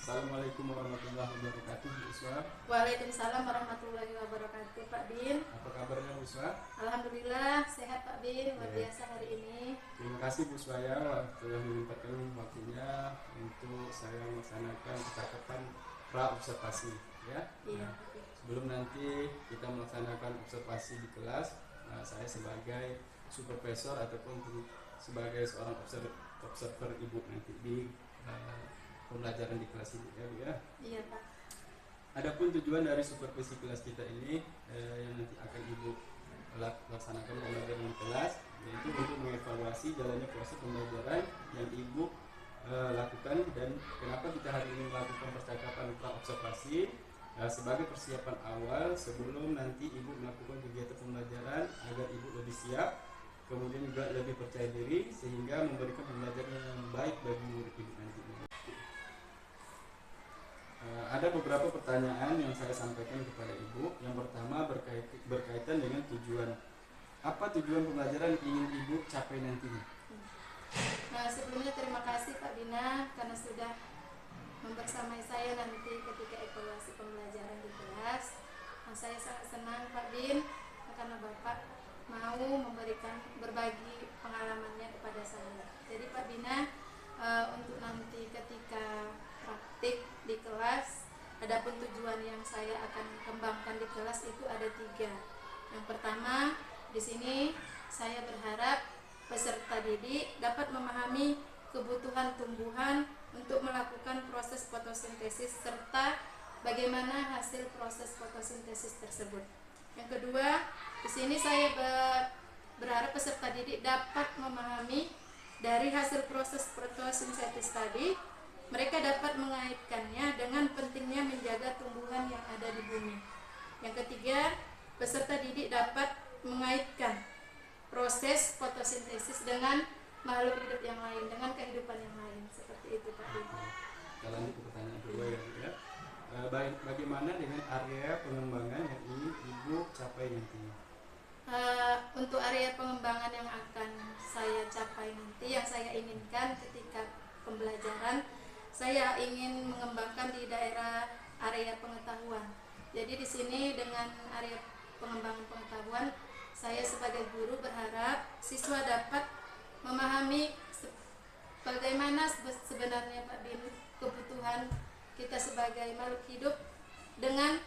Assalamualaikum warahmatullahi wabarakatuh, Bu Uswa. Waalaikumsalam warahmatullahi wabarakatuh, Pak Bin. Apa kabarnya, Bu Uswa? Alhamdulillah sehat, Pak Bin. Luar Oke. biasa hari ini. Terima kasih Bu Uswa ya telah menyempatkan waktunya untuk saya melaksanakan percakapan pra observasi ya. Iya, Nah, Pak Bin. sebelum nanti kita melaksanakan observasi di kelas, saya sebagai supervisor ataupun sebagai seorang observer ibu nanti di pembelajaran di kelas ini ya, Bu ya. Iya, Pak. Adapun tujuan dari supervisi kelas kita ini yang nanti akan Ibu laksanakan pembelajaran di kelas, yaitu untuk mengevaluasi jalannya proses pembelajaran yang Ibu lakukan dan kenapa kita hari ini melakukan percakapan pra observasi sebagai persiapan awal sebelum nanti Ibu melakukan kegiatan pembelajaran agar Ibu lebih siap, kemudian juga lebih percaya diri sehingga memberikan pembelajaran yang baik bagi murid Ibu nanti. Ada beberapa pertanyaan yang saya sampaikan kepada Ibu. Yang pertama berkaitan dengan tujuan. Apa tujuan pembelajaran yang ingin Ibu capai nantinya? Nah, sebelumnya terima kasih Pak Bina karena sudah membersamai saya nanti ketika evaluasi pembelajaran di kelas. Nah, saya sangat senang Pak Bin karena Bapak mau berbagi pengalamannya kepada saya. Jadi Pak Bina, untuk nanti ketika praktik di kelas, adapun tujuan yang saya akan kembangkan di kelas itu ada 3. Yang pertama, di sini saya berharap peserta didik dapat memahami kebutuhan tumbuhan untuk melakukan proses fotosintesis serta bagaimana hasil proses fotosintesis tersebut. Yang kedua, di sini saya berharap peserta didik dapat memahami dari hasil proses fotosintesis tadi, mereka dapat mengaitkannya dengan pentingnya menjaga tumbuhan yang ada di bumi. Yang ketiga, peserta didik dapat mengaitkan proses fotosintesis dengan makhluk hidup yang lain, dengan kehidupan yang lain. Seperti itu, Pak Bin. Kita lanjut ke pertanyaan kedua ya, Bu ya. Bagaimana dengan area pengembangan yang ingin Ibu capai nantinya? Untuk area pengembangan yang akan saya capai nanti, yang saya inginkan ketika pembelajaran, saya ingin mengembangkan di daerah area pengetahuan. Jadi di sini dengan area pengembangan pengetahuan, saya sebagai guru berharap siswa dapat memahami bagaimana sebenarnya Pak Bin kebutuhan kita sebagai makhluk hidup dengan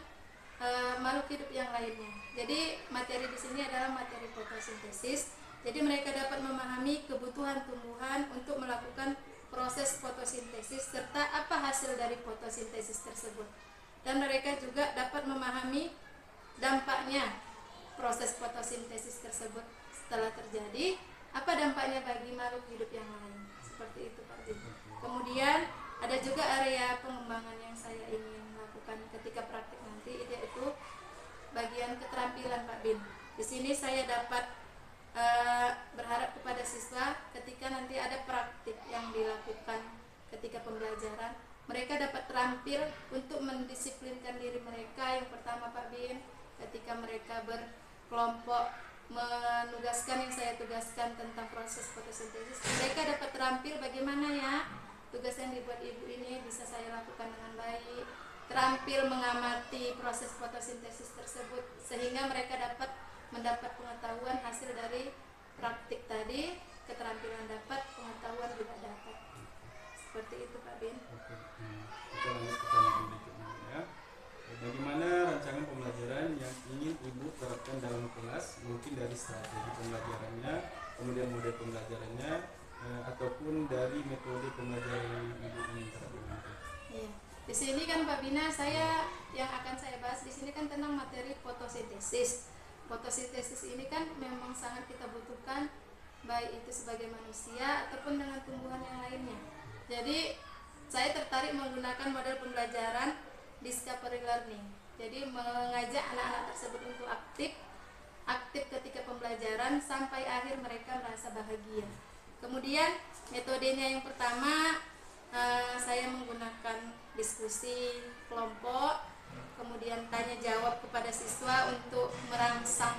makhluk hidup yang lainnya. Jadi materi di sini adalah materi fotosintesis. Jadi mereka dapat memahami kebutuhan tumbuhan untuk melakukan proses fotosintesis serta apa hasil dari fotosintesis tersebut. Dan mereka juga dapat memahami dampaknya proses fotosintesis tersebut setelah terjadi, apa dampaknya bagi makhluk hidup yang lain. Seperti itu, Pak Bin. Kemudian ada juga area pengembangan yang saya ingin lakukan ketika praktik nanti, yaitu bagian keterampilan, Pak Bin. Di sini saya dapat berharap kepada siswa ketika nanti ada praktik yang dilakukan ketika pembelajaran, mereka dapat terampil untuk mendisiplinkan diri mereka. Yang pertama, Pak Bin, ketika mereka berkelompok menugaskan yang saya tugaskan tentang proses fotosintesis, mereka dapat terampil bagaimana ya tugas yang dibuat ibu ini bisa saya lakukan dengan baik, terampil mengamati proses fotosintesis tersebut sehingga mereka dapat mendapat pengetahuan hasil dari praktik tadi, keterampilan dapat, pengetahuan juga dapat. Seperti itu, Pak Bin. Oke. Kita lanjut ke pertanyaan berikutnya ya. Bagaimana rancangan pembelajaran yang ingin Ibu terapkan dalam kelas, mungkin dari strategi pembelajarannya, kemudian model pembelajarannya, ataupun dari metode pembelajaran yang Ibu ingin terapkan? Iya. Di sini kan Pak Bina, yang akan saya bahas di sini kan tentang materi fotosintesis. Fotosintesis ini kan memang sangat kita butuhkan, baik itu sebagai manusia ataupun dengan tumbuhan yang lainnya. Jadi saya tertarik menggunakan model pembelajaran discovery learning. Jadi mengajak anak-anak tersebut untuk aktif ketika pembelajaran sampai akhir mereka merasa bahagia. Kemudian metodenya yang pertama, saya menggunakan diskusi kelompok, kemudian tanya jawab kepada siswa untuk merangsang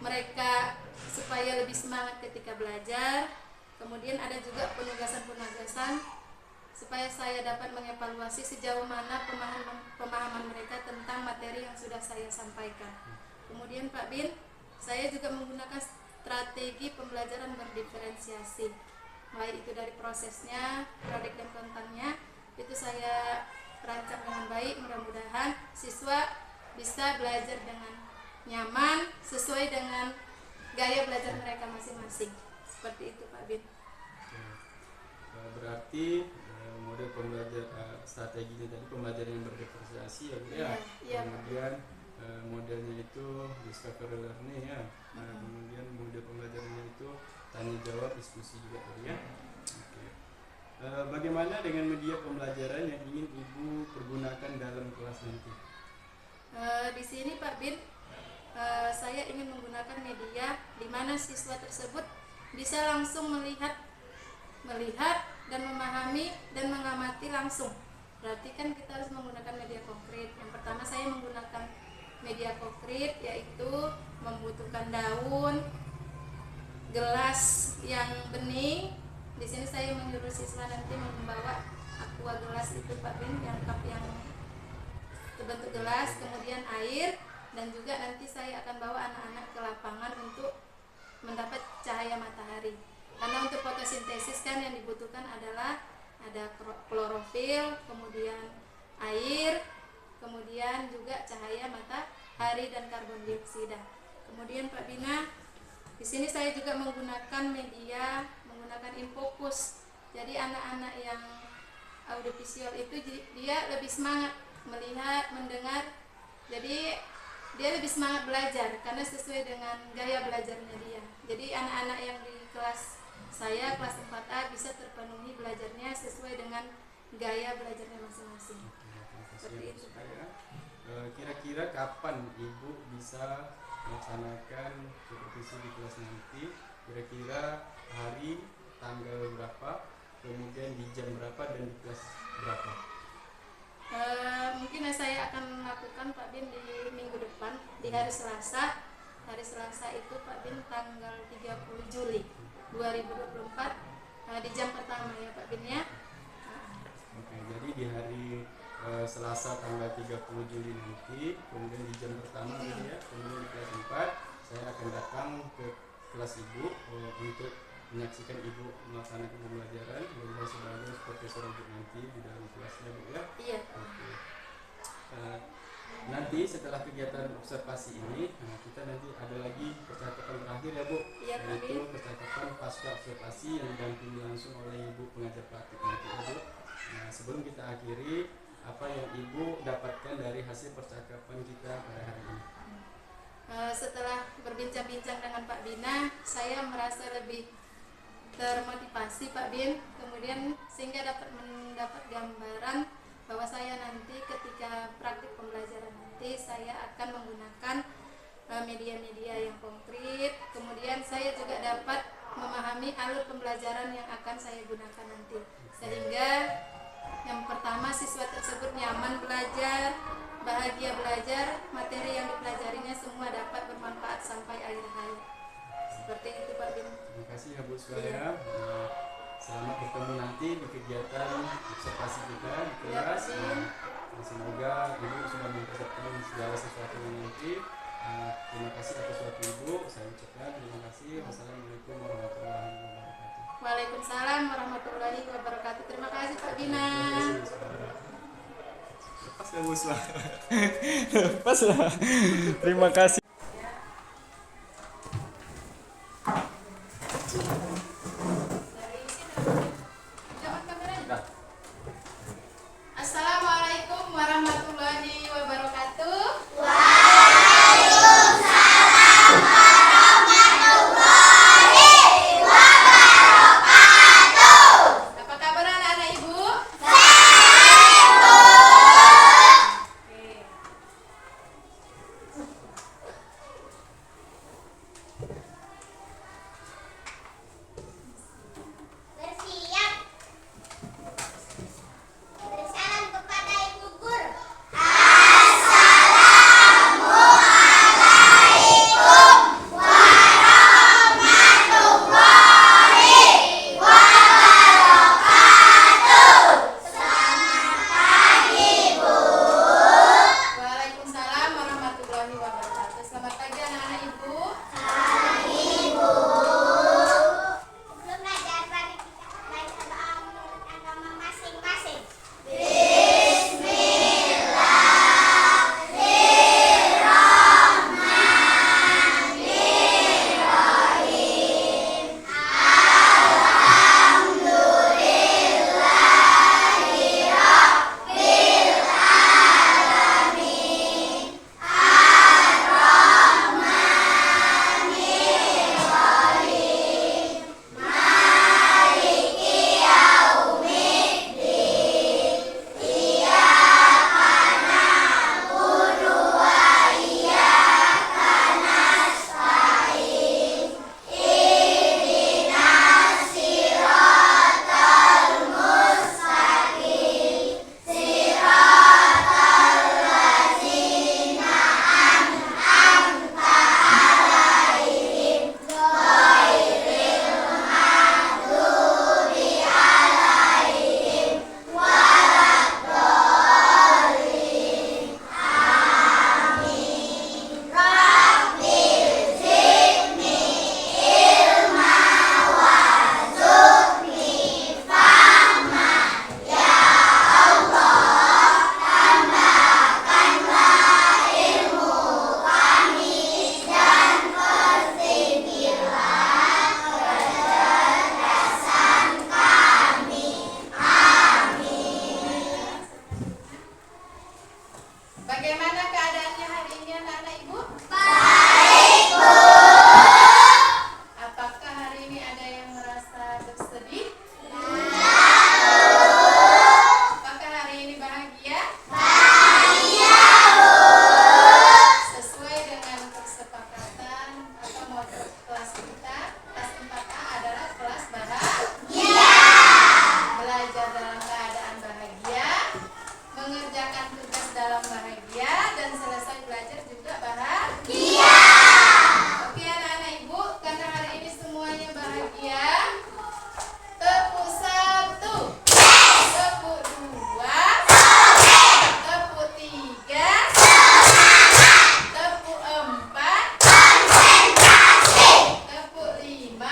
mereka supaya lebih semangat ketika belajar. Kemudian ada juga penugasan supaya saya dapat mengevaluasi sejauh mana pemahaman mereka tentang materi yang sudah saya sampaikan. Kemudian Pak Bin, saya juga menggunakan strategi pembelajaran berdiferensiasi, mulai itu dari prosesnya, proyek dan kontennya, itu saya rancang dengan baik. Mudah-mudahan siswa bisa belajar dengan nyaman sesuai dengan gaya belajar mereka masing-masing. Seperti itu Pak Bin. Berarti model pembelajaran strateginya tadi pembelajaran yang berdiferensiasi ya Bu ya. Iya. Kemudian modelnya itu discovery learning ya. Kemudian model pembelajarannya itu tanya jawab, diskusi juga tadi ya. Oke. Bagaimana dengan media pembelajaran yang ingin Ibu pergunakan dalam kelas nanti? Di sini Pak Bin, saya ingin menggunakan media di mana siswa tersebut bisa langsung melihat dan memahami dan mengamati langsung. Berarti kan kita harus menggunakan media konkret. Yang pertama saya menggunakan media konkret, yaitu membutuhkan daun, gelas yang bening. Di sini saya menyuruh siswa nanti membawa aqua gelas itu Pak Bin, yang cup yang terbentuk gelas, kemudian air, dan juga nanti saya akan bawa anak-anak ke lapangan untuk mendapat cahaya matahari. Karena untuk fotosintesis kan yang dibutuhkan adalah ada klorofil, kemudian air, kemudian juga cahaya matahari dan karbon dioksida. Kemudian Pak Bina, di sini saya juga menggunakan media, menggunakan infocus. Jadi anak-anak yang audiovisual itu dia lebih semangat melihat, mendengar. Jadi dia lebih semangat belajar karena sesuai dengan gaya belajarnya dia. Jadi anak-anak yang di kelas saya, kelas 4A, bisa terpenuhi belajarnya sesuai dengan gaya belajarnya masing-masing. Seperti itu. Kira-kira kapan Ibu bisa melaksanakan supervisi di kelas nanti? Kira-kira hari, tanggal berapa, kemudian di jam berapa, dan di kelas berapa? Mungkin saya akan lakukan Pak Bin di minggu depan, di hari Selasa. Hari Selasa itu Pak Bin tanggal 30 Juli 2024 di jam pertama ya Pak Bin ya. Oke, jadi di hari Selasa tanggal 30 Juli nanti, kemudian di jam pertama gitu ya, kemudian di kelas 4 saya akan datang ke kelas Ibu untuk menyaksikan Ibu melaksanakan pembelajaran dan saya sebagai profesor untuk nanti di dalam kelasnya Bu ya. Iya. Oke. Nanti setelah kegiatan observasi ini, kita nanti ada lagi percakapan terakhir ya Bu, Iya, yaitu percakapan pasca observasi yang didampingi langsung oleh Ibu pengajar praktik nanti ya Bu. Nah, sebelum kita akhiri, apa yang Ibu dapatkan dari hasil percakapan kita pada hari ini? Setelah berbincang-bincang dengan Pak Bina, saya merasa lebih termotivasi Pak Bin, kemudian sehingga dapat mendapat gambaran bahwa saya nanti ketika praktik pembelajaran nanti saya akan menggunakan media-media yang konkret. Kemudian saya juga dapat memahami alur pembelajaran yang akan saya gunakan nanti, sehingga yang pertama siswa tersebut nyaman belajar, bahagia belajar, materi yang dipelajarinya semua dapat bermanfaat sampai akhir hayat. Seperti itu Pak Bin. Terima kasih ya Bu sekalian. Selamat bertemu nanti di kegiatan observasi kita di kelas. Semoga Ibu sudah mempersiapkan segala sesuatu nanti. Terima kasih atas waktu Ibu. Saya ucapkan terima kasih. Wassalamualaikum warahmatullahi wabarakatuh. Waalaikumsalam warahmatullahi wabarakatuh. Terima kasih Pak Bina. Lepas ya Bu. Lepas lah. Terima kasih. Assalamualaikum warahmatullahi wabarakatuh. Apa kabar anak-anak Ibu? Oke. mengerjakan tugas dalam bahagia, dan selesai belajar juga bahagia. Oke anak-anak ibu, karena hari ini semuanya bahagia, tepuk 1, tepuk 2, tepuk 3, tepuk 4, tepuk 5.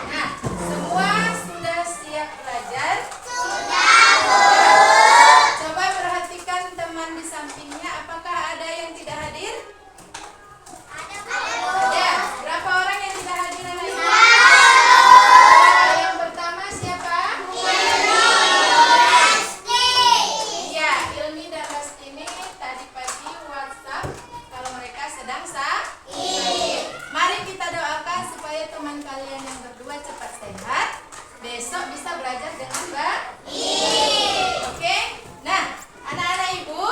Nah, semua sudah siap belajar? Coba perhatikan teman di sampingnya, apakah ada yang tidak hadir? Ada. Berapa orang yang tidak hadir anak ibu? Yang pertama siapa? Iya, Ilmi dan Rastini tadi pagi WhatsApp kalau mereka sedang sakit. Mari kita doakan supaya teman kalian yang berdua cepat sehat, besok bisa belajar dengan baik. Oke? Nah, anak-anak ibu,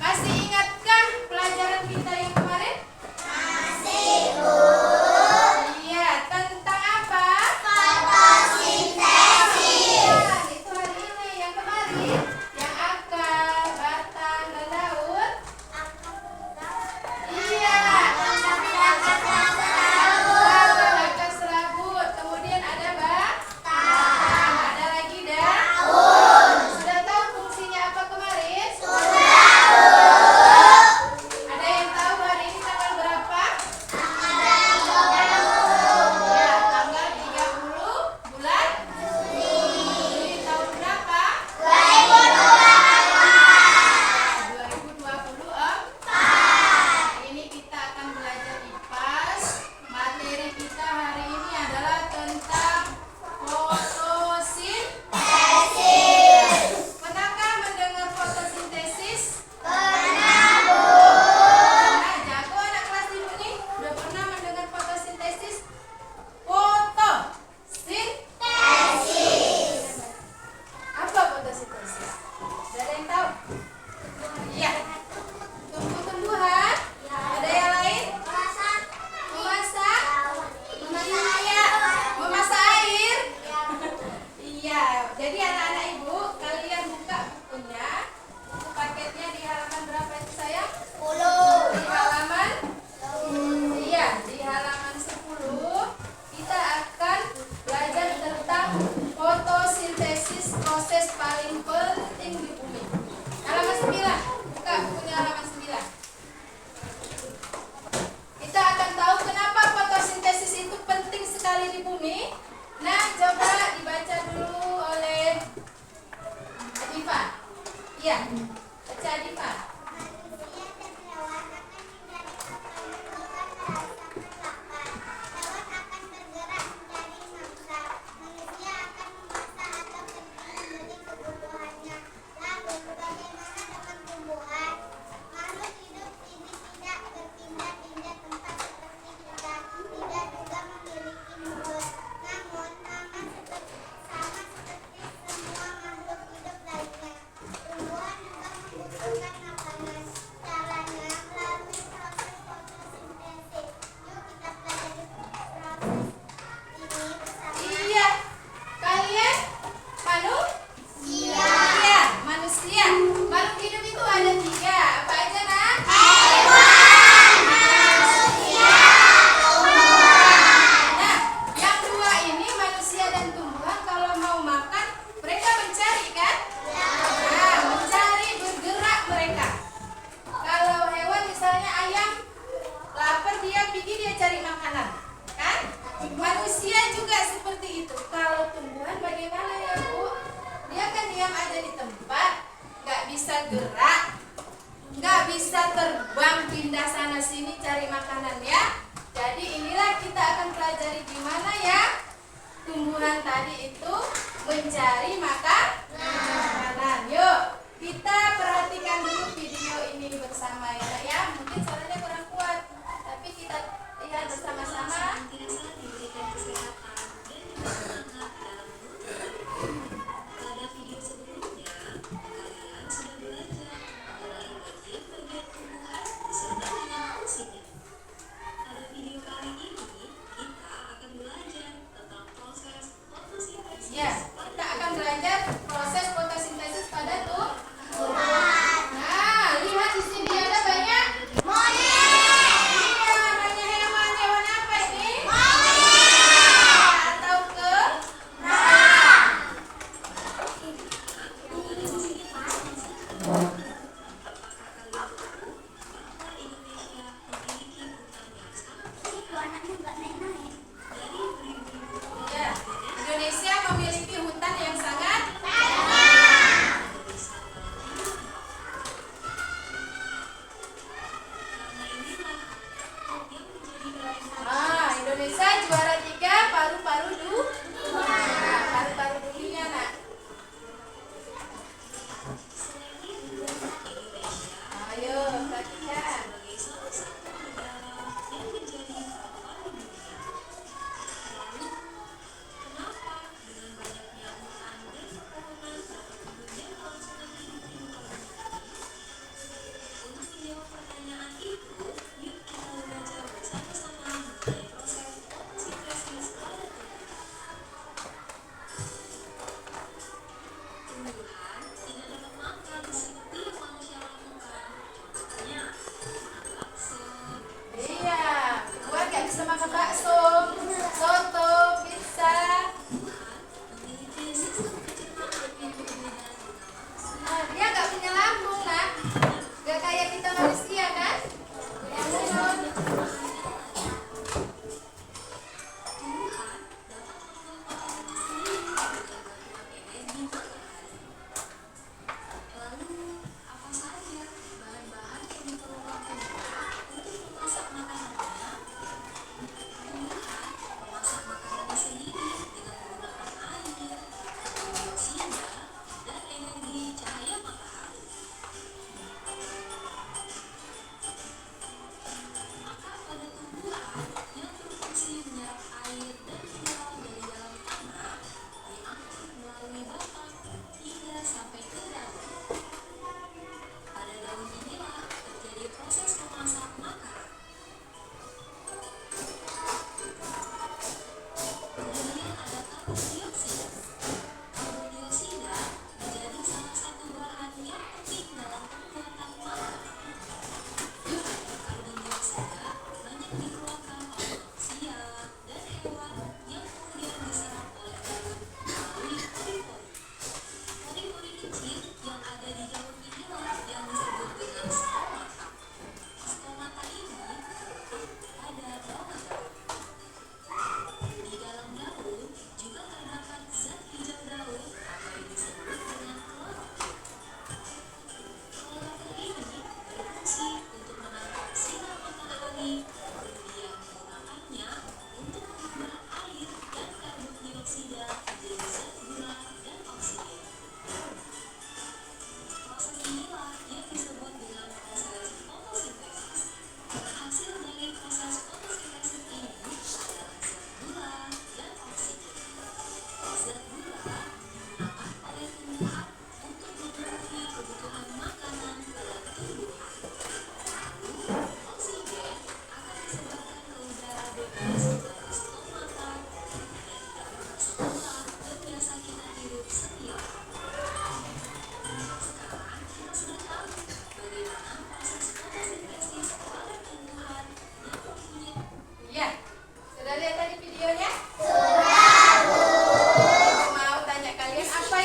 masih ingatkah pelajaran kita yang kemarin? Iya, tentang apa? Itu hari ini. Yang kemarin, yang akar, batang, dan daun. Iya. Akar serabut. Kemudian ada batang. Ada lagi daun. Sudah tahu fungsinya apa kemarin? Ada yang tahu hari ini tanggal berapa? Ya, tanggal 30 bulan Juli tahun berapa? 2024. Ini kita akan belajar IPAS. Materi kita hari ini adalah tentang fotosintesis. Pernahkah mendengar fotosintesis? Nah, jago anak kelas ibu nih. Udah pernah mendengar fotosintesis? Fotosintesis. Apa fotosintesis? Ada yang tahu? Iya. Tumbuh-tumbuhan? Ada yang lain? Memasak? Memasak air? Iya. Jadi anak-anak ibu, kalian buka bukunya. Buku paketnya di halaman berapa itu sayang? 10. Di halaman? Iya, di halaman 10 kita akan belajar tentang fotosintesis, proses paling penting di bumi. Halaman 9. Buka bukunya halaman 9. Kita akan tahu kenapa fotosintesis itu penting sekali di bumi. Nah, coba dibaca dulu oleh Adifa. Iya, baca Adifa. Iya, kalian manusia. Iya, manusia. Makhluk hidup itu ada 3. Apa aja, Nak? Nah, yang 2 ini manusia dan tumbuhan kalau mau makan mereka mencari kan? Nah, mencari, bergerak mereka. Kalau hewan misalnya ayam lapar dia pergi dia cari makanan, kan? Manusia juga seperti itu. Kalau tumbuhan bagaimana ya Bu? Dia kan diam aja di tempat, nggak bisa gerak, nggak bisa terbang pindah sana sini cari makanan ya. Jadi inilah kita akan pelajari gimana ya tumbuhan tadi itu mencari makanan. Yuk kita perhatikan dulu video ini bersama ya. Mungkin suaranya kurang kuat, tapi kita lihat bersama-sama. Ya, kita akan belajar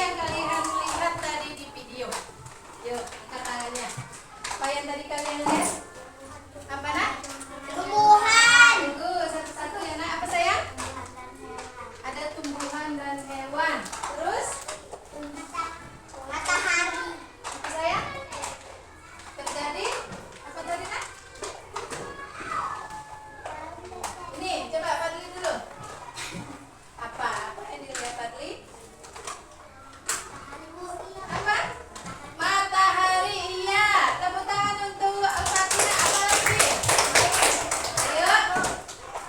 yang kalian lihat tadi di video? Yuk, angkat tangannya. Apa yang tadi kalian lihat? Apa nak? Tumbuhan. Tunggu satu-satu ya nak. Apa sayang? Ada tumbuhan dan hewan. Terus? Matahari. Apa sayang? Terjadi? Apa tadi nak? Ini, coba Fadli dulu. Apa? Apa yang dilihat Fadli? Apa? Matahari, iya. Tepuk tangan untuk Fatina. Apa lagi? Ayo,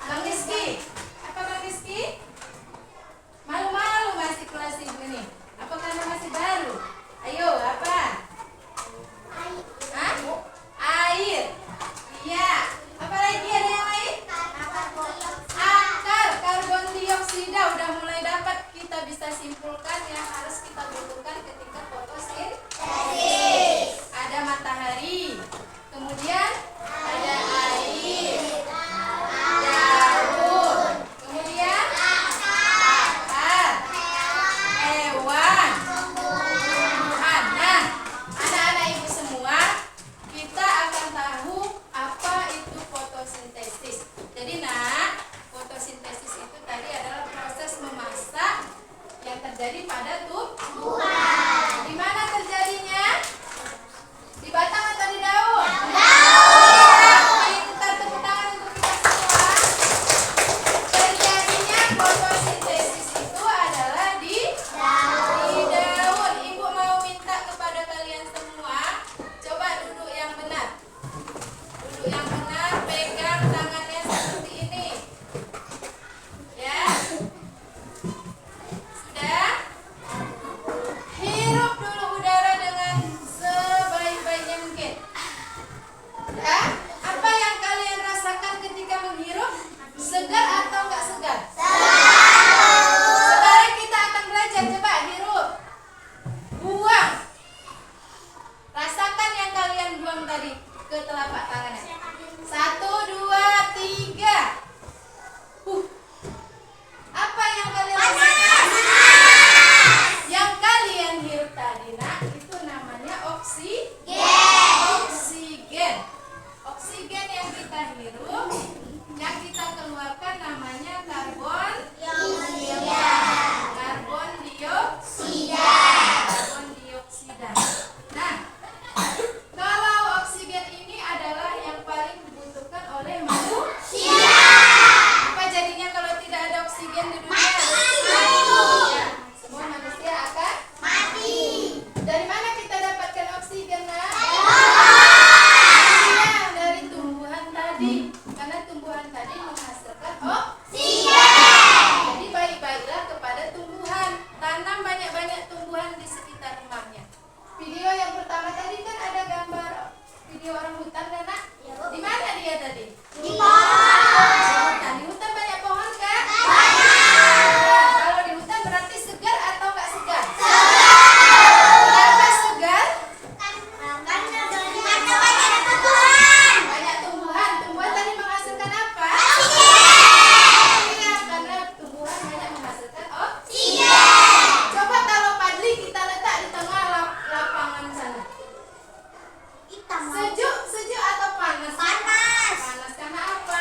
Bang Rizky. Apa Bang Rizky? Malu-malu masih kelas ibu ini. Apa karena masih baru? Ayo, apa? Hah? Air. Iya. Apa lagi ada yang lain? Akar karbon dioksida udah mulai dapat kita bisa simpulkan yang harus kita butuhkan ketika fotosintesis. Ada matahari, kemudian ada air, daun, kemudian akar, hewan, tumbuhan. Nah, anak-anak ibu semua, kita akan tahu apa itu fotosintesis. Jadi nak, fotosintesis itu tadi adalah proses memasak yang terjadi pada tumbuhan. Di mana terjadinya? Di batang atau di daun? Kita tepuk tangan untuk kita semua. Terjadinya fotosintesis itu adalah di daun. Ibu mau minta kepada kalian semua, coba duduk yang benar. Duduk yang benar, pegang tangannya seperti ini. Ya. Sudah? Hirup dulu udara dengan sebaik-baiknya mungkin. Ya? Apa yang kalian rasakan ketika menghirup? Segar atau enggak segar? Sekarang kita akan belajar. Coba hirup. Buang. Rasakan yang kalian buang tadi ke telapak tangannya. 1, 2, 3. Apa yang kalian rasakan? Yang kalian hirup tadi nak, itu namanya oksigen. Oksigen yang kita hirup, yang kita keluarkan namanya karbon dioksida. Karbon dioksida. Nah, kalau oksigen ini adalah yang paling dibutuhkan oleh manusia. Apa jadinya kalau tidak ada oksigen di dunia? Ya, semua manusia akan Mati. Dari mana kita dapatkan oksigen nak? Dari tumbuhan tadi. Karena tumbuhan tadi menghasilkan oksigen. Jadi baik-baiklah kepada tumbuhan. Tanam banyak-banyak tumbuhan di sekitar rumahnya. Video yang pertama tadi kan ada gambar video orang hutan kan nak? Di mana dia tadi? Di pohon. Di hutan banyak pohon kan? Nah, kalau di hutan berarti segar atau enggak segar? Kenapa segar? Karena banyak tumbuhan. Banyak tumbuhan. Tumbuhan tadi menghasilkan apa? Iya, karena tumbuhan banyak menghasilkan oksigen. Coba taruh Padli kita letak di tengah lapangan sana. Hitam. Sejuk atau panas? Panas. Panas karena apa?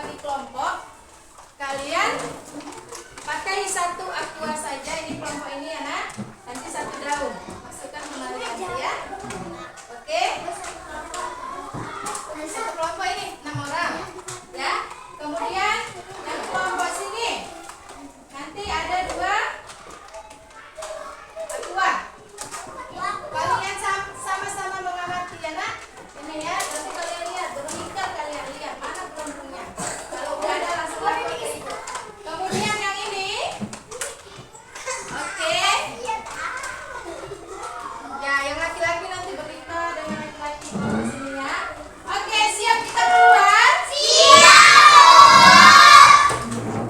bagi kelompok, kalian pakai satu aqua saja. Ini kelompok ini ya nak. Nanti satu daun masukkan kembali nanti ya. Oke. Satu kelompok ini 6 orang ya. Kemudian yang kelompok sini nanti ada 2 aqua. Kalian sama-sama mengamati ya nak. Ini ya, nanti kalian lihat, berunikah kalian lihat mana gelembungnya. Kalau udah ada langsung pakai itu. Kemudian yang ini, oke. Ya, yang laki-laki nanti berita dengan laki-laki di sini ya. Oke, siap kita keluar? Siap.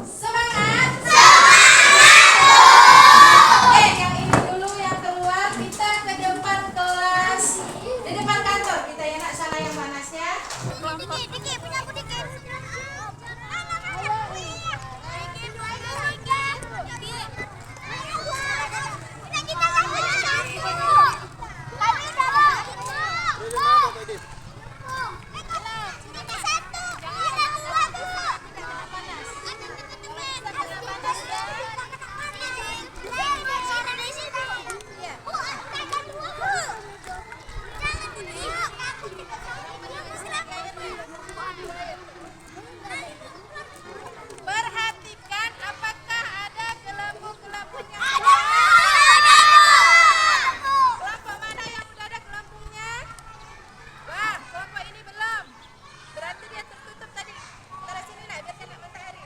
Semangat. Oke, yang ini dulu yang keluar, kita ke depan kelas. Di depan kantor kita ya nak, sana yang panasnya. Perhatikan apakah ada gelembung-gelembung yang ada. Kelompok mana yang udah ada gelembungnya? Wah, kelompok ini belum. Berarti dia tertutup tadi. Taruh sini nak, biar kena matahari.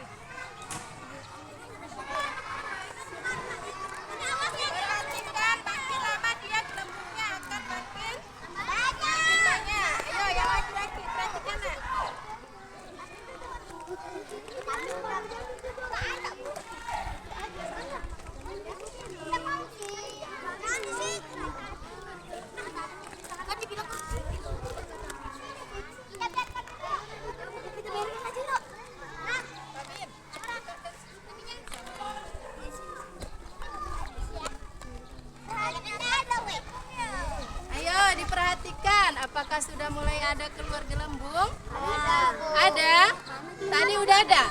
Perhatikan, makin lama dia gelembungnya akan makin banyak. Ayo, yang laki-laki perhatikan nak. Ayo diperhatikan, apakah sudah mulai ada keluar gelembung? Ada? Tadi udah ada?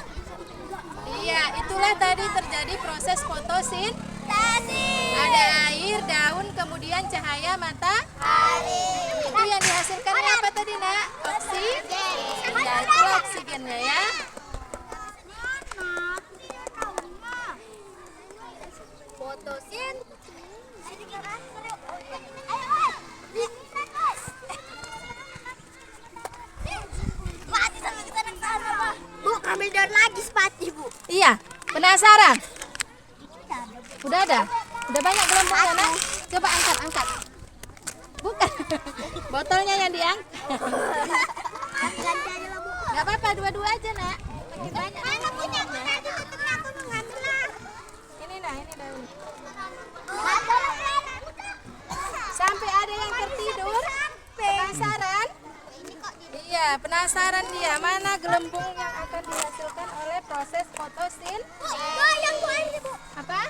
Iya, itulah tadi terjadi proses fotosintesis. Ada air, daun, kemudian cahaya matahari. Itu yang dihasilkannya apa tadi nak? Oksigen. Ya, itu oksigennya ya. Bu, ambil daun lagi sepati, Bu. Iya, penasaran? Udah ada? Udah banyak gelembungnya nak? Coba angkat. Bukan, botolnya yang diangkat. Gak apa-apa, dua-dua aja nak. Makin banyak. Mana punya aku tadi tutupnya aku mau ngambil lah. Ini nah, ini daun. Sampai ada yang tertidur. Penasaran? Iya, penasaran dia mana gelembung yang akan dihasilkan oleh proses fotosintesis. Apa?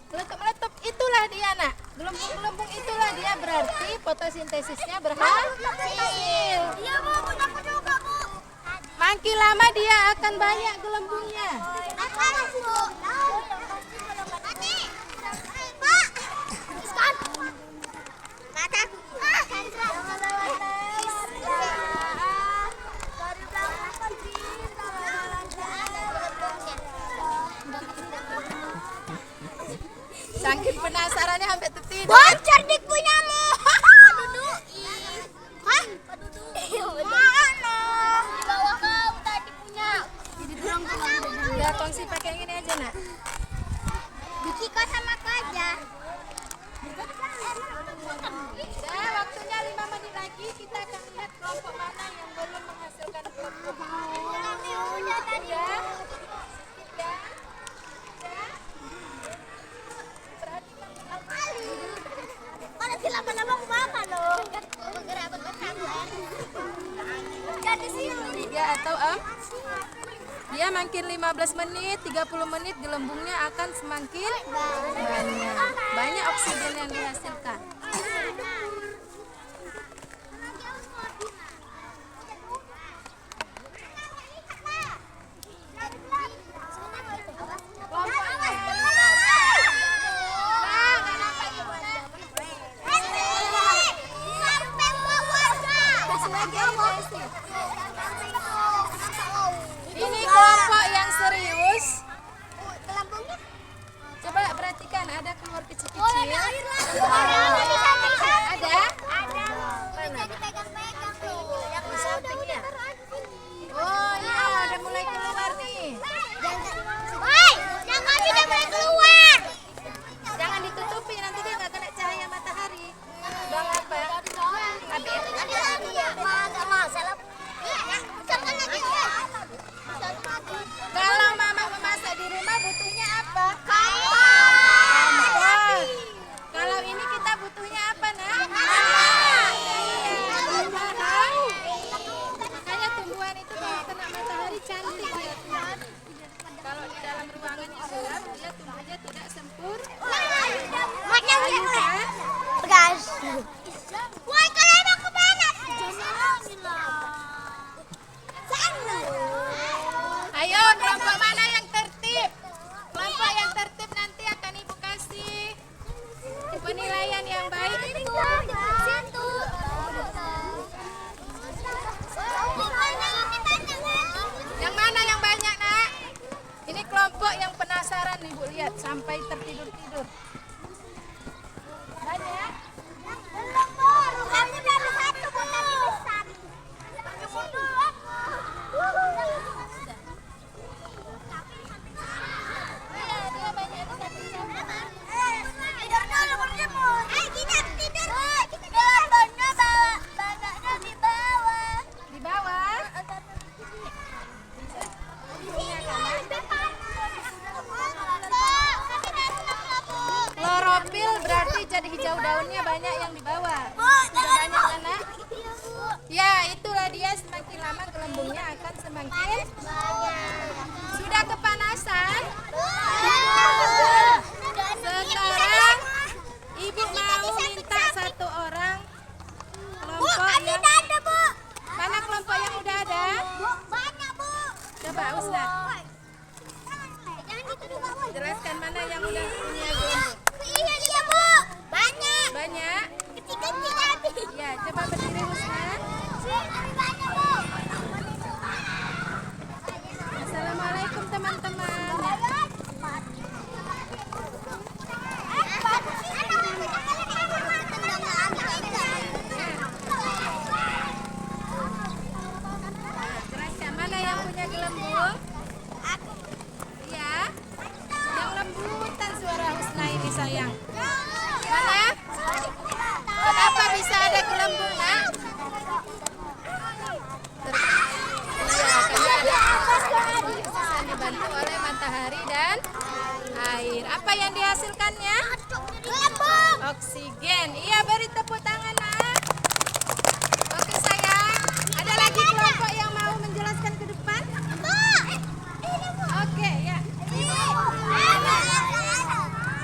Meletup itulah dia nak. Gelembung-gelembung itulah dia, berarti fotosintesisnya berhasil. Iya, Bu, punya aku juga, Bu. Makin lama dia akan banyak gelembungnya. Saking penasarannya sampai tertidur. Bocor dik punyamu. Hah? Mana? Di bawah kau tadi punya. Jadi tulang-tulang. Udah kongsi pakai yang ini aja nak. Diki kau sama aku aja. Udah waktunya 5 menit lagi kita akan lihat kelompok mana yang belum menghasilkan gelembung. Udah tadi. Udah. Mana sih lama-lama aku makan loh. Jadi sih 3 atau dia makin 15 menit, 30 menit gelembungnya akan semakin banyak. Banyak oksigen yang dihasilkan. saja tidak sempurna. Gas. Woi, kalian mau kemana? Sana. Ayo, kelompok mana yang tertib? Kelompok yang tertib nanti akan Ibu kasih penilaian yang baik. Situ. Yang mana yang banyak, Nak? Ini kelompok yang penasaran, Ibu lihat sampai tertidur-tidur. Banyak. Belum, Bu. Kami baru satu, Bu, tapi besar. Tidur dulu, berjemur. Kita tidur. Bana bawa. Bananya di bawah. Di bawah. Klorofil berarti jadi hijau daunnya banyak yang di bawah. Sudah banyak, Anak? Ya, itulah dia, semakin lama gelembungnya akan semakin sudah kepanasan. Sekarang Ibu mau minta satu orang kelompok yang mana kelompok yang udah ada? Banyak, Bu. Coba Ustaz Jangan dituduh, Pak, Bu. jelaskan mana yang udah punya gelembung. Iya, iya, Bu. Banyak. Banyak? Kecil-kecil tapi. Ya, coba berdiri Ustaz. Banyak, Bu. Assalamualaikum teman-teman. Jelaskan mana yang punya gelembung? Ya, yang lembutan suara Husna ini sayang. Mana? Kenapa bisa ada gelembung, Nak? Bisa dibantu oleh matahari dan air. Apa yang dihasilkannya? Oksigen. Iya, beri tepuk tangan, Nak. Oke, sayang. Ada lagi kelompok yang mau menjelaskan ke depan? Oke, ya.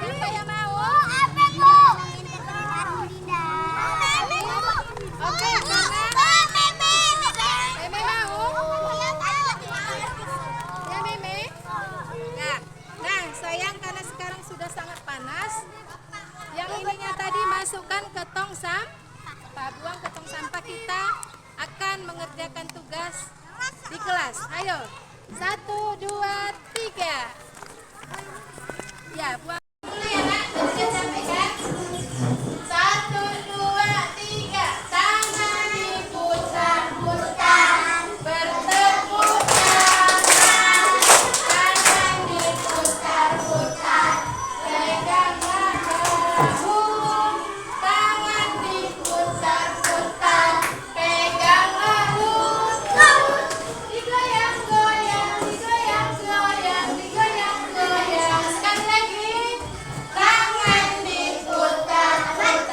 Siapa yang mau? Oke, Meme mau? Ya, Meme? Ya. Nah, sayang karena sekarang sudah sangat panas. Yang ininya tadi masukkan ke tong sampah, buang ke tong sampah. Kita akan mengerjakan tugas di kelas. Ayo, 1, 2, 3. Ya, buang dulu ya, Nak. Sudah sampai kan? 1, 2, 3. Tangan diputar-putar, bertepuk tangan. Tangan diputar-putar, peganglah bahu. Tangan diputar-putar, peganglah lutut. Digoyang-goyang, digoyang-goyang, digoyang-goyang. Sekali lagi. Tangan diputar-putar.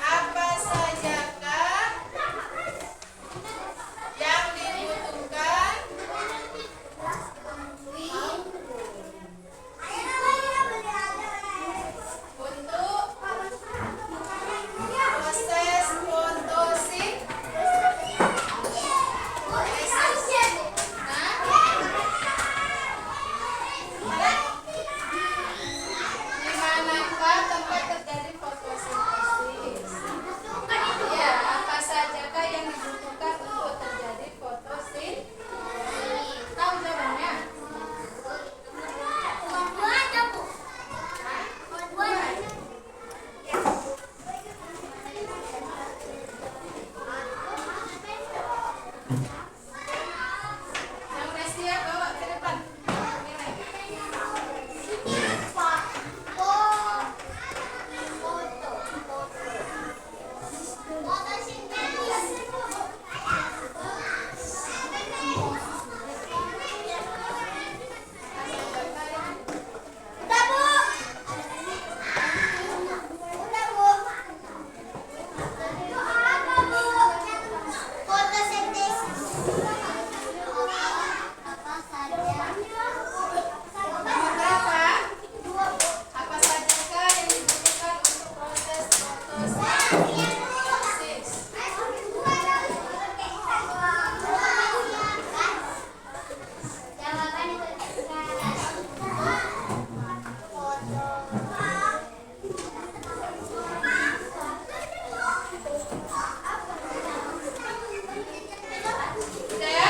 Apa sajakah yang dibutuhkan untuk proses fotosintesis? Di manakah tempat terjadi fotosintesis? Ya, apa sajakah yang dibutuhkan untuk terjadi fotosintesis? Tahu jawabannya? Yang udah siap bawa ke depan. Nomor berapa? Apa sajakah yang dibutuhkan untuk proses fotosintesis? Udah ya?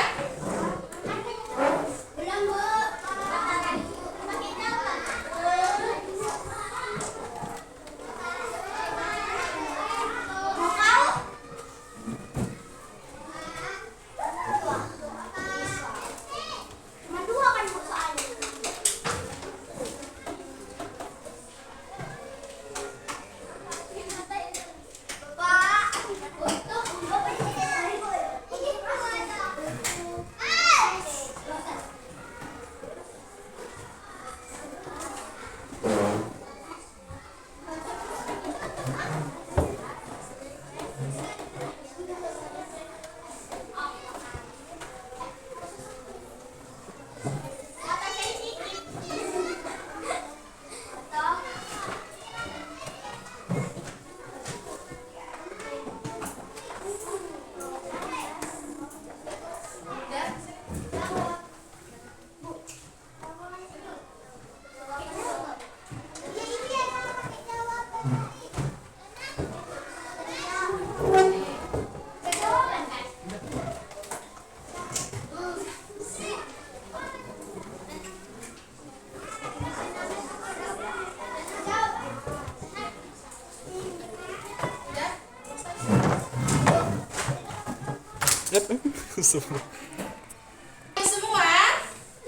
Semua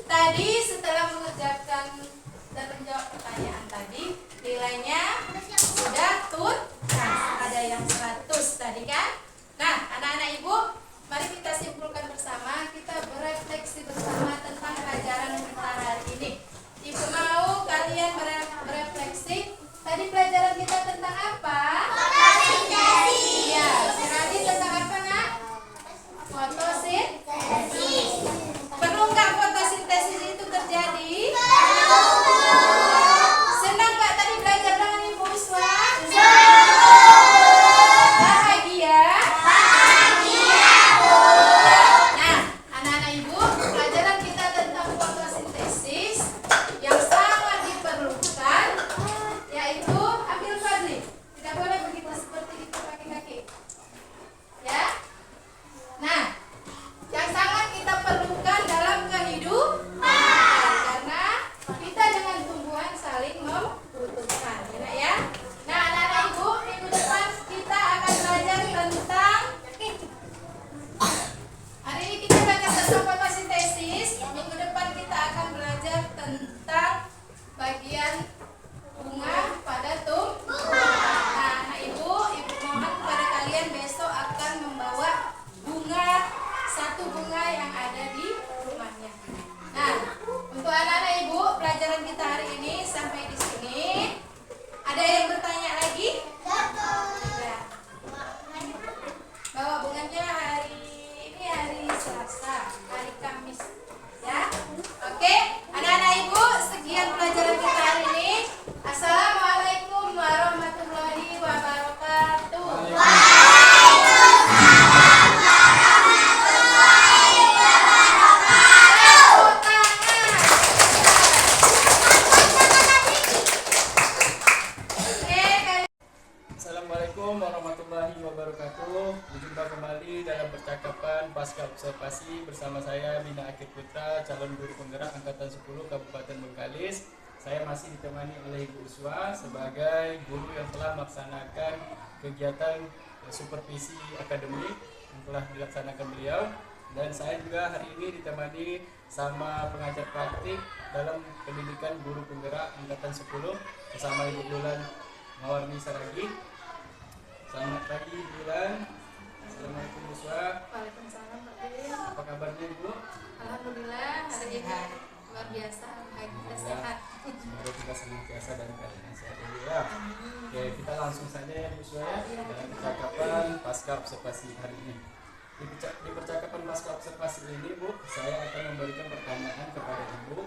tadi setelah mengerjakan dan menjawab pertanyaan tadi, nilainya sudah tuntas. Ada yang 100 tadi kan? Nah, anak-anak ibu, mari kita simpulkan bersama, kita berefleksi bersama tentang pelajaran kita hari ini. Ibu mau kalian berefleksi. Tadi pelajaran kita tentang apa? Fotosintesis. Iya, tadi tentang apa, Nak? Fotosintesis. Perlu nggak fotosintesis itu terjadi? Senang nggak tadi belajar dengan Ibu Iswa? Bahagia? Nah, anak-anak ibu, pelajaran kita tentang fotosintesis yang sangat diperlukan yaitu pasca observasi bersama saya Bina Akir Putra, calon guru penggerak angkatan 10 Kabupaten Bengkalis. Saya masih ditemani oleh Ibu Uswa sebagai guru yang telah melaksanakan kegiatan supervisi akademik yang telah dilaksanakan beliau, dan saya juga hari ini ditemani sama pengajar praktik dalam pendidikan guru penggerak angkatan 10 bersama Ibu Bulan Mawarni Saragi. Selamat pagi Ibu Bulan. Assalamualaikum Bu Uswa. Waalaikumsalam Pak Bin. Apa kabarnya Ibu? Alhamdulillah hari ini luar biasa, bahagia, sehat. Semoga kita senantiasa dan keadaan sehat Ibu ya. Oke, kita langsung saja ya Bu Uswa ya dalam percakapan pasca observasi hari ini. Di percakapan pasca observasi ini Bu, saya akan memberikan pertanyaan kepada Ibu.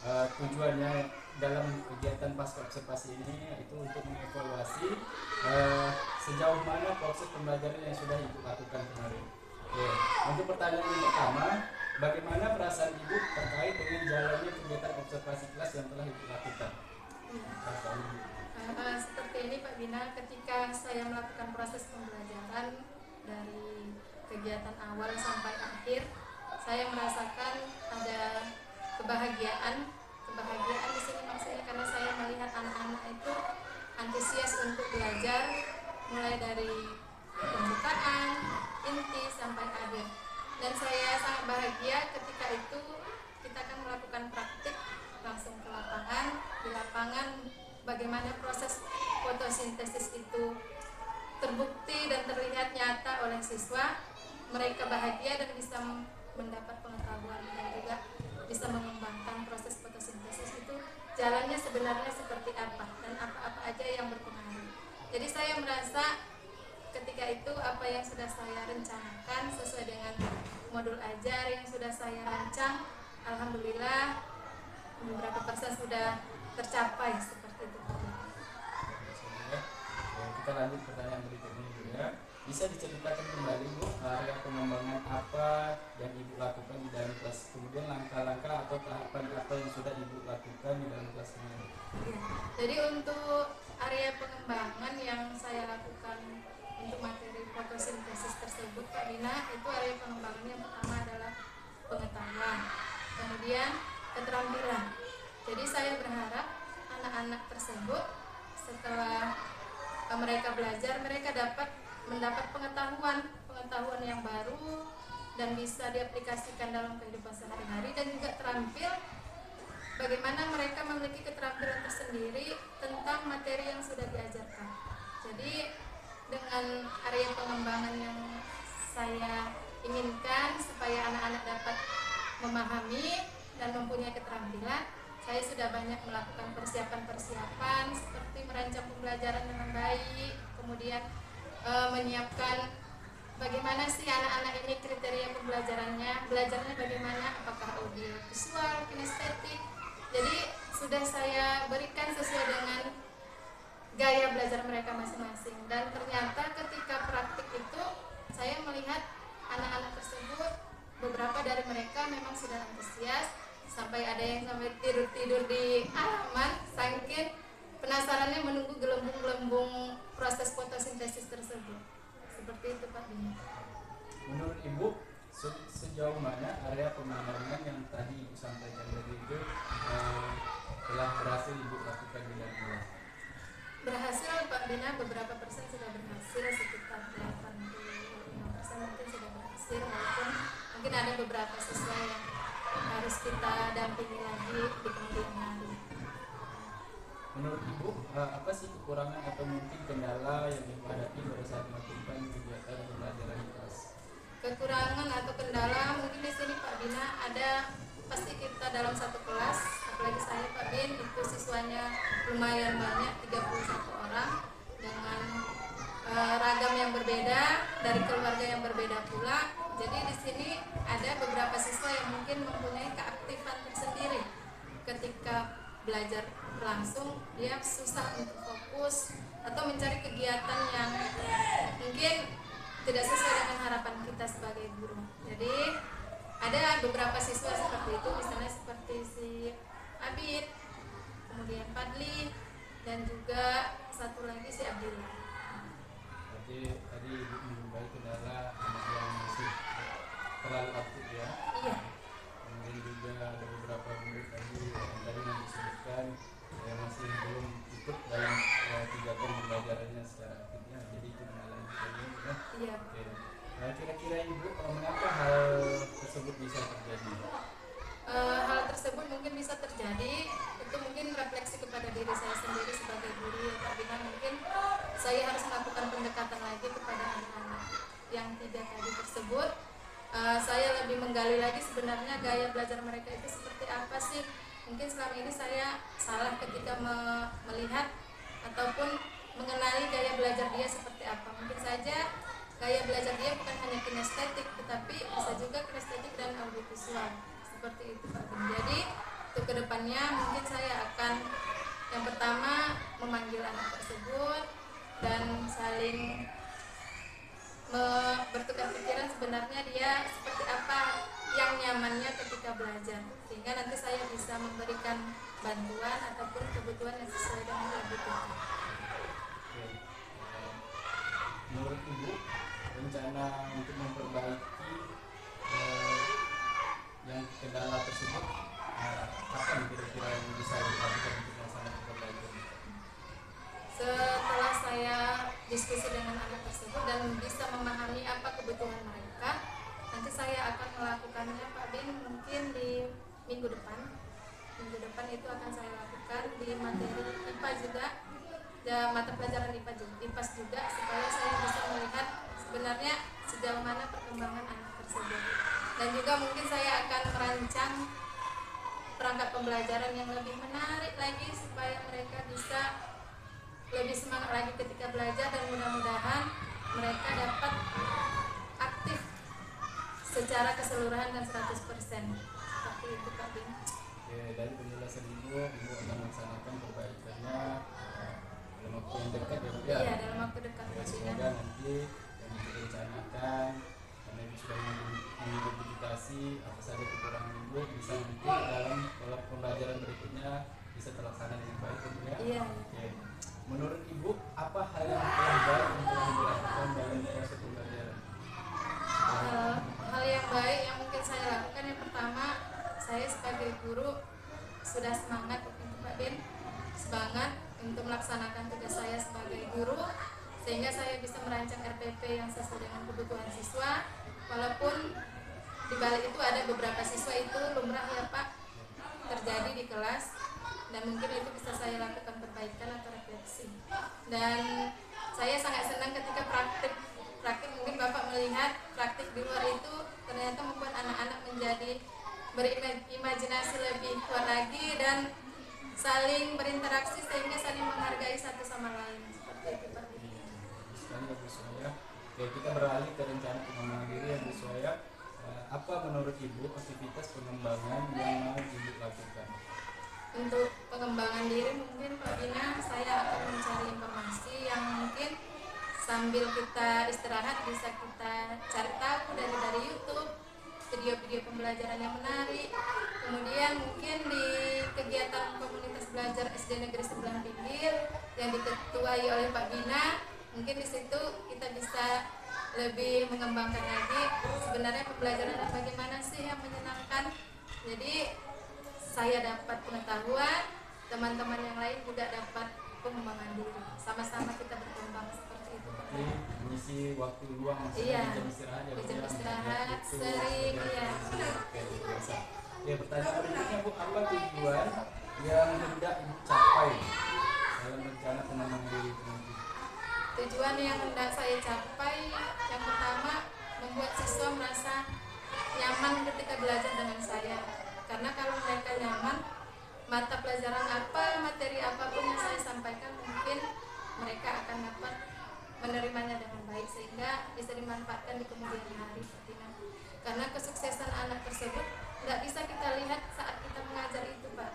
Tujuannya dalam kegiatan pasca observasi ini yaitu untuk mengevaluasi sejauh mana proses pembelajaran yang sudah Ibu lakukan kemarin. Oke, untuk pertanyaan yang pertama, bagaimana perasaan Ibu terkait dengan jalannya kegiatan observasi kelas yang telah Ibu lakukan? Perasaan Ibu. Seperti ini Pak Bina, ketika saya melakukan proses pembelajaran dari kegiatan awal sampai akhir, saya merasakan ada kebahagiaan di sini maksudnya karena saya melihat anak-anak itu antusias untuk belajar mulai dari pembukaan, inti sampai akhir, dan saya sangat bahagia ketika itu kita akan melakukan praktik langsung ke lapangan. Di lapangan bagaimana proses fotosintesis itu terbukti dan terlihat nyata oleh siswa. Mereka bahagia dan bisa mendapat pengetahuan dan juga bisa mengembangkan proses fotosintesis itu jalannya sebenarnya seperti apa dan apa-apa aja yang berpengaruh. Jadi saya merasa ketika itu apa yang sudah saya rencanakan sesuai dengan modul ajar yang sudah saya rancang, alhamdulillah beberapa persen sudah tercapai seperti itu. Kita lanjut pertanyaan berikutnya Ibu ya. Bisa diceritakan kembali Bu area pengembangan apa yang Ibu lakukan di dalam kelas, kemudian langkah-langkah atau tahapan apa yang sudah Ibu lakukan di dalam kelas ini? Jadi untuk area pengembangan yang saya lakukan untuk materi fotosintesis tersebut Pak Dina, itu area pengembangan yang pertama adalah pengetahuan, kemudian keterampilan. Jadi saya berharap anak-anak tersebut setelah mereka belajar, mereka mendapat pengetahuan yang baru dan bisa diaplikasikan dalam kehidupan sehari-hari, dan juga terampil bagaimana mereka memiliki keterampilan tersendiri tentang materi yang sudah diajarkan. Jadi dengan area pengembangan yang saya inginkan supaya anak-anak dapat memahami dan mempunyai keterampilan, saya sudah banyak melakukan persiapan seperti merancang pembelajaran dengan baik, kemudian menyiapkan bagaimana sih anak-anak ini kriteria pembelajarannya, belajarnya bagaimana, apakah audio, visual, kinestetik. Jadi sudah saya berikan sesuai dengan gaya belajar mereka masing-masing, dan ternyata ketika praktik itu saya melihat anak-anak tersebut, beberapa dari mereka memang sudah antusias, sampai ada yang sampai tidur-tidur di halaman saking penasarannya menunggu gelembung-gelembung proses fotosintesis tersebut. Seperti itu Pak Bina. Menurut Ibu sejauh mana area pembangunan yang tadi Ibu sampaikan tadi itu telah berhasil Ibu lakukan di dalam kelas? Berhasil Pak Bina, beberapa persen sudah berhasil, sekitar 85% mungkin sudah berhasil, walaupun mungkin ada beberapa siswa yang harus kita dampingi lagi di kemudian hari. Menurut Ibu apa sih kekurangan atau mungkin kendala yang Ibu hadapi pada saat melakukan kegiatan pembelajaran di kelas? Kekurangan atau kendala mungkin di sini Pak Bina ada, pasti kita dalam satu kelas, apalagi saya Pak Bin, itu siswanya lumayan banyak, 31 orang dengan ragam yang berbeda, dari keluarga yang berbeda pula. Jadi di sini ada beberapa siswa yang mungkin mempunyai keaktifan tersendiri. Ketika belajar langsung, dia susah untuk fokus atau mencari kegiatan yang mungkin tidak sesuai dengan harapan kita sebagai guru. Jadi ada beberapa siswa seperti itu, misalnya seperti si Abid, kemudian Fadli, dan juga satu lagi si Abdillah. Berarti tadi Ibu menjumpai kendala anak yang masih terlalu aktif ya. Iya. Kemudian juga ada beberapa murid tadi yang disebutkan yang masih belum ikut dalam kegiatan pembelajarannya secara aktif ya. Jadi itu mengalami kalian ya. Iya. Oke. Kira-kira Ibu mengapa hal tersebut bisa terjadi? Hal tersebut mungkin bisa terjadi itu mungkin refleksi kepada diri saya sendiri sebagai guru ya Pak Bina. Mungkin saya harus melakukan pendekatan lagi kepada anak-anak yang 3 tadi tersebut. Saya lebih menggali lagi sebenarnya gaya belajar mereka itu seperti apa sih. Mungkin selama ini saya salah ketika melihat ataupun mengenali gaya belajar dia seperti apa. Mungkin saja gaya belajar dia bukan hanya kinestetik, tetapi bisa juga kinestetik dan audiovisual seperti itu Pak Bin. Jadi untuk kedepannya mungkin saya akan yang pertama memanggil anak tersebut dan saling bertukar pikiran sebenarnya dia seperti apa yang nyamannya ketika belajar, sehingga nanti saya bisa memberikan bantuan ataupun kebutuhan yang sesuai dengan yang dibutuhkan. Menurut Ibu, rencana untuk memperbaiki yang kendala tersebut kapan kira-kira yang bisa dilakukan untuk melaksanakan perbaikan? Setelah saya diskusi dengan anak tersebut dan bisa memahami apa kebutuhan mereka, nanti saya akan melakukannya Pak Bin mungkin di minggu depan. Minggu depan itu akan saya lakukan di materi IPA juga, mata pelajaran IPA juga, supaya saya bisa melihat sebenarnya sejauh mana perkembangan anak tersebut. Dan juga mungkin saya akan merancang perangkat pembelajaran yang lebih menarik lagi supaya mereka bisa lebih semangat lagi ketika belajar, dan mudah-mudahan mereka dapat aktif secara keseluruhan dan 100%. Seperti itu Pak Bin. Oke, dari penjelasan Ibu akan melaksanakan perbaikannya dalam waktu yang dekat ya Bu ya? Iya, dalam waktu dekat Ya, Pak Bin. semoga nanti yang direncanakan karena Ibu sudah mengidentifikasi apa saja kekurangan Ibu, bisa nanti dalam pola pembelajaran berikutnya bisa terlaksana dengan baik ya Bu ya? Iya. Oke. Menurut Ibu, apa hal yang paling baik untuk dilakukan dalam proses pembelajaran? Hal yang baik yang mungkin saya lakukan, yang pertama, saya sebagai guru sudah semangat untuk Pak Bin, semangat untuk melaksanakan tugas saya sebagai guru, sehingga saya bisa merancang RPP yang sesuai dengan kebutuhan siswa. Walaupun di balik itu ada beberapa siswa itu lumrah ya Pak terjadi di kelas, dan mungkin itu bisa saya lakukan perbaikan atau refleksi. Dan saya sangat senang ketika praktik mungkin Bapak melihat praktik di luar itu ternyata membuat anak-anak menjadi berimajinasi lebih kuat lagi dan saling berinteraksi sehingga saling menghargai satu sama lain. Seperti itu Pak. Sekali ya Bu Soya. Oke, kita beralih ke rencana pengembangan diri yang Bu Soya. Apa menurut Ibu aktivitas pengembangan yang mau Ibu lakukan? Untuk pengembangan diri mungkin Pak Bina, saya akan mencari informasi yang mungkin sambil kita istirahat bisa kita cari tahu dari YouTube, video-video pembelajaran yang menarik. Kemudian mungkin di kegiatan komunitas belajar SD Negeri 9 Pinggir yang diketuai oleh Pak Bina, mungkin di situ kita bisa lebih mengembangkan lagi sebenarnya pembelajaran bagaimana sih yang menyenangkan. Jadi saya dapat pengetahuan, teman-teman yang lain juga dapat pengembangan diri. Sama-sama kita berkembang seperti itu. Jadi mengisi waktu luang Iya, di jam istirahat ya Bu di jam ya? istirahat Itu, sering ya. Oke, biasa. Ya, pertanyaan berikutnya Bu, apa tujuan yang hendak Ibu capai dalam rencana pengembangan diri itu nanti? Tujuan yang hendak saya capai yang pertama, membuat siswa merasa nyaman ketika belajar dengan saya. Karena kalau mereka nyaman, mata pelajaran apa, materi apapun yang saya sampaikan, mungkin mereka akan dapat menerimanya dengan baik sehingga bisa dimanfaatkan di kemudian hari. Karena kesuksesan anak tersebut tidak bisa kita lihat saat kita mengajar itu Pak.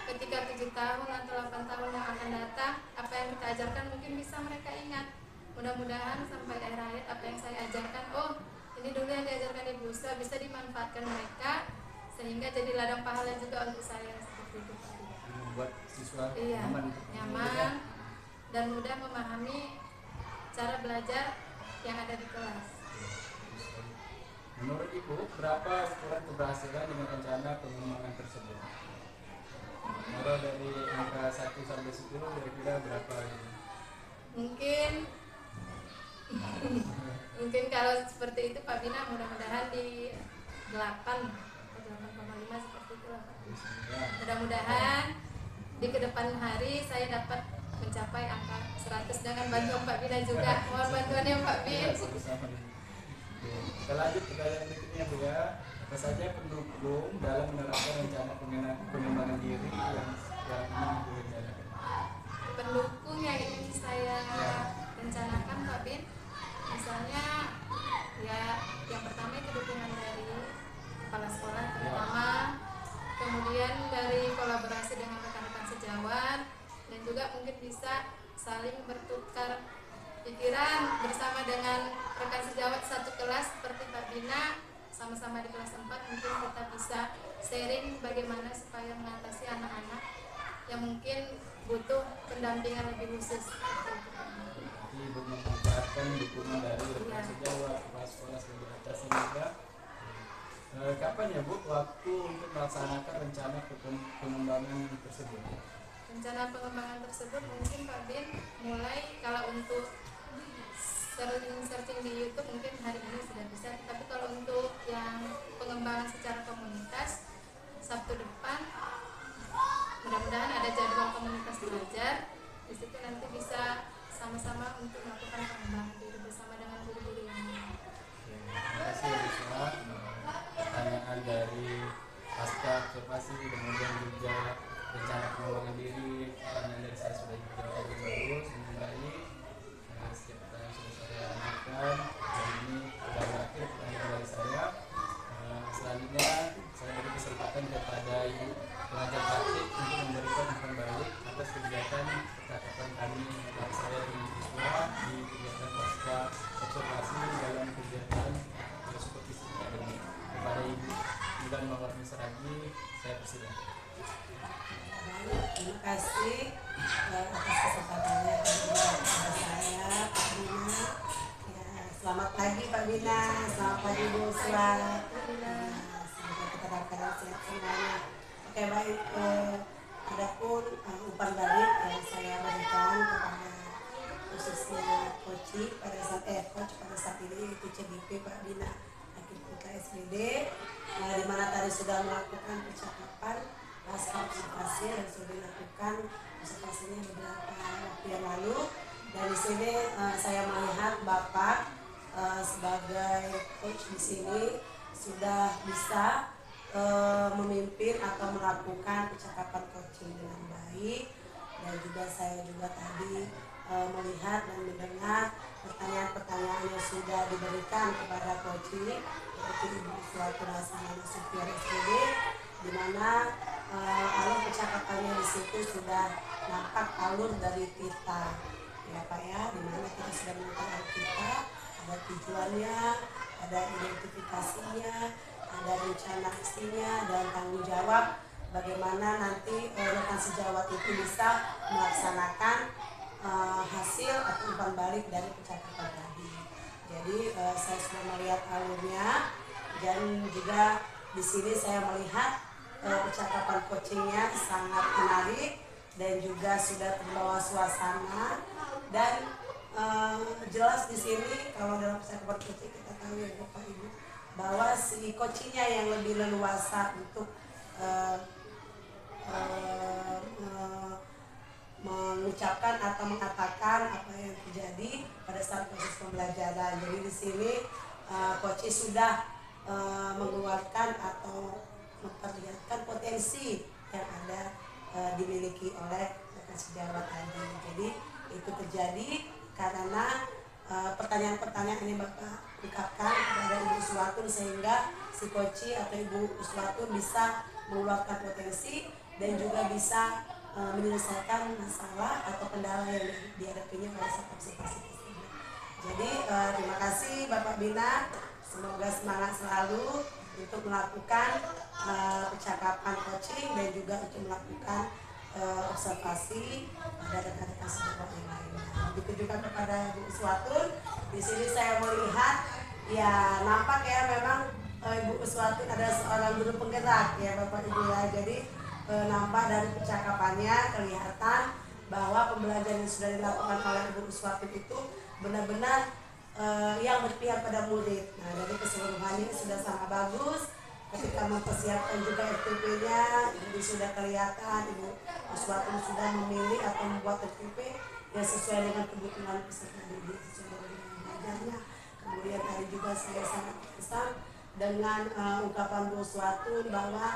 Ketika 7 tahun atau 8 tahun yang akan datang, apa yang kita ajarkan mungkin bisa mereka ingat. Mudah-mudahan sampai akhir hayat apa yang saya ajarkan, oh ini dulu yang diajarkan Ibu, bisa dimanfaatkan mereka sehingga jadi ladang pahala juga untuk saya seperti itu Pak. Membuat siswa Iya, nyaman, nyaman dan mudah memahami cara belajar yang ada di kelas. Menurut Ibu, berapa ukuran keberhasilan dengan rencana pengembangan tersebut? Mulai dari angka 1 sampai 10 kira-kira berapa ini? Mungkin mungkin kalau seperti itu Pak Bina mudah-mudahan di 8 atau 8,5 seperti itu lah Pak. Mudah-mudahan di kedepan hari saya dapat mencapai angka 100 dengan bantuan Pak Bina juga. Mohon bantuannya Pak Bin. Kita lanjut pertanyaan berikutnya Bu ya. Apa saja pendukung dalam menerapkan rencana pengembangan diri yang sekarang ini Ibu rencanakan? Pendukung yang ingin saya rencanakan Pak Bin, misalnya ya yang pertama itu dukungan dari kepala sekolah terutama, kemudian dari kolaborasi dengan rekan-rekan sejawat, dan juga mungkin bisa saling bertukar pikiran bersama dengan rekan sejawat satu kelas seperti Pak Bina, sama-sama di kelas 4 mungkin kita bisa sharing bagaimana supaya mengatasi anak-anak yang mungkin butuh pendampingan lebih khusus. Jadi Ibu memanfaatkan dukungan dari rekan sejawat, kepala sekolah sebagai atasnya juga. Kapan ya Bu waktu untuk melaksanakan rencana pengembangan tersebut? Rencana pengembangan tersebut mungkin Pak Bin mulai kalau untuk searching di YouTube mungkin hari ini sudah bisa, tapi kalau untuk yang pengembangan secara komunitas Sabtu depan mudah-mudahan ada jadwal komunitas belajar. Di situ nanti bisa sama-sama untuk melakukan pengembangan diri bersama dengan guru-guru yang lain. Terima kasih Bu Risma. Pertanyaan dari pasca observasi kemudian juga rencana pengembangan diri, pertanyaan dari saya sudah dijawab dengan bagus dengan baik. Setiap pertanyaan sudah saya tanyakan. Hari ini sudah berakhir pertanyaan dari saya. Selanjutnya saya beri kesempatan kepada Ibu pengajar praktik untuk memberikan umpan balik atas kegiatan percakapan kami yang saya dan siswa di kegiatan pasca observasi dalam kegiatan supervisi akademik. Kepada Ibu Bulan Mawarni Saragi, saya persilakan. Terima kasih atas kesempatannya kepada saya, Pak Bina. Ya, selamat pagi Pak Bina, selamat pagi Bu Uswa. Semoga kita dalam keadaan sehat semuanya. Oke baik, adapun umpan balik yang saya berikan kepada khususnya coach pada saat ini itu CGP Pak Bina Akib Putra SPD, di mana tadi sudah melakukan percakapan pasca observasi yang sudah dilakukan observasinya beberapa waktu yang lalu, dan di sini saya melihat Bapak sebagai coach di sini sudah bisa memimpin atau melakukan percakapan coaching dengan baik, dan juga saya juga tadi melihat dan mendengar pertanyaan-pertanyaan yang sudah diberikan kepada coaching yaitu Ibu Suatu Rasamana Supir SPD, di mana alur percakapannya di situ sudah nampak alur dari kita ya Pak ya, di mana kita sudah menentukan kita, ada tujuannya, ada identifikasinya, ada rencana aksinya, dan tanggung jawab bagaimana nanti rekan sejawat itu bisa melaksanakan hasil atau umpan balik dari percakapan tadi. Jadi saya sudah melihat alurnya, dan juga di sini saya melihat percakapan coachingnya sangat menarik dan juga sudah terbawa suasana, dan jelas di sini kalau dalam percakapan coaching kita tahu ya Bapak Ibu bahwa si coachingnya yang lebih leluasa untuk mengucapkan atau mengatakan apa yang terjadi pada saat proses pembelajaran. Jadi di sini coach sudah mengeluarkan atau memperlihatkan potensi yang ada dimiliki oleh rekan sejawat tadi. Jadi itu terjadi karena pertanyaan-pertanyaan yang Bapak ungkapkan kepada Ibu Uswatun, sehingga si coach atau Ibu Uswatun bisa mengeluarkan potensi dan juga bisa menyelesaikan masalah atau kendala yang dihadapinya pada saat observasi tersebut. Jadi terima kasih Bapak Bina, semoga semangat selalu untuk melakukan percakapan coaching dan juga untuk melakukan observasi pada rekan-rekan sejawat yang lainnya. Begitu juga kepada Bu Uswatun, di sini saya melihat Ya, nampak ya memang Ibu Uswati adalah seorang guru penggerak ya Bapak Ibu ya. Jadi nampak dari percakapannya kelihatan bahwa pembelajaran yang sudah dilakukan oleh Ibu Uswati itu benar-benar yang berpihak pada murid. Nah, dari keseluruhannya sudah sangat bagus. Ketika mempersiapkan juga RTP-nya, jadi sudah kelihatan Ibu Uswati sudah memilih atau membuat RTP yang sesuai dengan kebutuhan peserta didik, sesuai dengan belajarnya. Kemudian tadi juga saya sangat terkesan dengan ungkapan Bu Uswati bahwa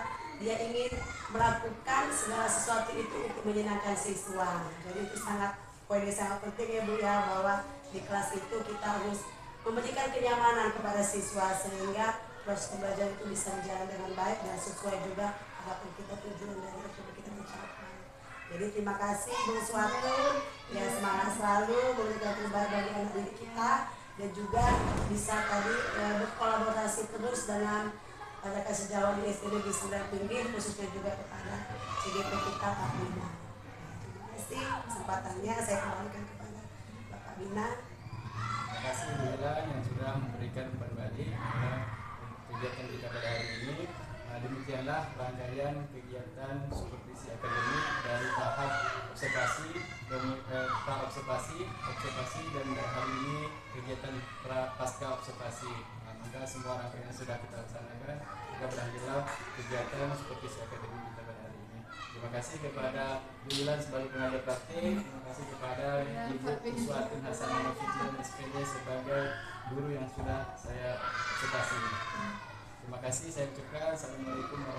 dia ingin melakukan segala sesuatu itu untuk menyenangkan siswa. Jadi itu poin yang sangat penting ya Bu ya, bahwa di kelas itu kita harus memberikan kenyamanan kepada siswa sehingga proses pembelajaran itu bisa berjalan dengan baik dan sesuai juga harapan kita, tujuan dari apa yang kita mencapai. Jadi terima kasih Bu Uswati, ya semangat selalu memberikan terbaik bagi anak didik kita dan juga bisa tadi berkolaborasi terus dengan Rakyat Sejawat di SD Negeri 9 Pinggir, khususnya juga kepada CGP kita Pak Bina. Terima kasih kesempatannya, saya kembalikan kepada Bapak Bina. Terima kasih Bu Ila yang sudah memberikan umpan balik kegiatan kita pada hari ini. Demikianlah rangkaian kegiatan supervisi akademik dari tahap observasi, observasi dan hari ini kegiatan pasca observasi. Maka semua rangkaian sudah kita laksanakan. Kita berakhirlah kegiatan supervisi akademik kita pada hari ini. Terima kasih kepada Bu Ilan sebagai pengajar praktik. Terima kasih kepada Ibu Uswati Hasanah Fitrian SPD sebagai guru yang sudah saya observasi. Terima kasih, saya ucapkan. Assalamualaikum warahmatullahi wabarakatuh.